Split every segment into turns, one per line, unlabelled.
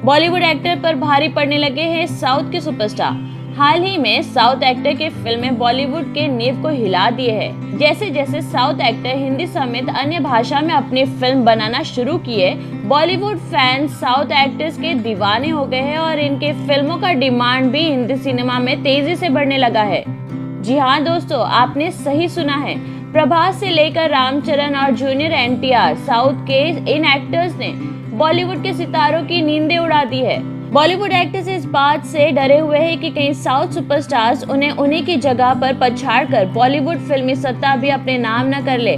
Bollywood actor पर भारी पड़ने लगे हैं साउथ के सुपरस्टार। हाल ही में साउथ एक्टर की फिल्में बॉलीवुड के नींव को हिला दिए हैं। जैसे जैसे साउथ एक्टर हिंदी समेत अन्य भाषा में अपनी फिल्म बनाना शुरू किए, बॉलीवुड फैंस साउथ एक्टर्स के दीवाने हो गए हैं और इनके फिल्मों का डिमांड भी हिंदी सिनेमा में तेजी से बढ़ने लगा है। जी हाँ दोस्तों, आपने सही सुना है। प्रभास से लेकर रामचरण और जूनियर एनटीआर, साउथ के इन एक्टर्स ने बॉलीवुड के सितारों की नींदें उड़ा दी है। बॉलीवुड एक्टर्स इस बात से डरे हुए हैं कि कहीं साउथ सुपरस्टार्स उन्हीं की जगह पर पछाड़कर बॉलीवुड फिल्मी सत्ता भी अपने नाम न कर ले।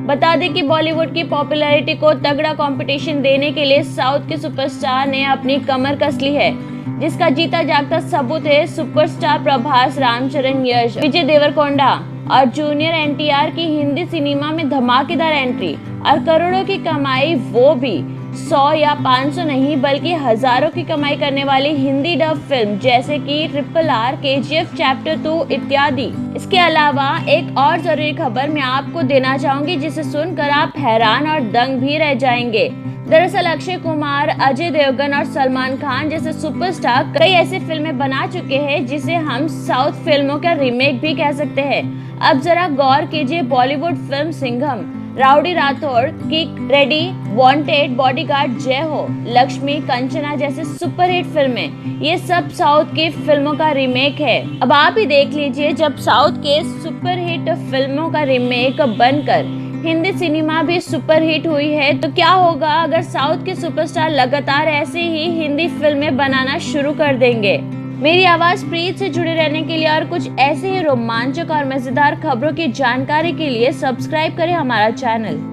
बता दें कि बॉलीवुड की पॉपुलैरिटी को तगड़ा कंपटीशन देने के लिए साउथ के सुपरस्टार ने अपनी कमर कस ली है, जिसका जीता जागता सबूत है सुपरस्टार प्रभास, रामचरण, यश, विजय देवरकोंडा और जूनियर एनटीआर की हिंदी सिनेमा में धमाकेदार एंट्री और करोड़ों की कमाई, वो भी 100 या 500 नहीं बल्कि हजारों की कमाई करने वाली हिंदी डब फिल्म जैसे कि RRR, KGF चैप्टर 2 इत्यादि। इसके अलावा एक और जरूरी खबर मैं आपको देना चाहूंगी जिसे सुनकर आप हैरान और दंग भी रह जाएंगे। दरअसल अक्षय कुमार, अजय देवगन और सलमान खान जैसे सुपरस्टार कई ऐसी फिल्में बना चुके हैं जिसे हम साउथ फिल्मों का रीमेक भी कह सकते हैं। अब जरा गौर कीजिए, Bollywood film Singham, rowdy Rathore, kick, ready, wanted, bodyguard, जय हो, लक्ष्मी, कंचना जैसे सुपरहिट फिल्में, ये सब साउथ की फिल्मों का रीमेक है। अब आप ही देख लीजिए, जब साउथ के सुपरहिट फिल्मों का रीमेक बनकर हिंदी सिनेमा भी सुपरहिट हुई है, तो क्या होगा अगर साउथ के सुपरस्टार लगातार ऐसे ही हिंदी फिल्में बनाना शुरू कर देंगे। मेरी आवाज प्रीत से जुड़े रहने के लिए और कुछ ऐसे ही रोमांचक और मजेदार खबरों की जानकारी के लिए सब्सक्राइब करें हमारा चैनल।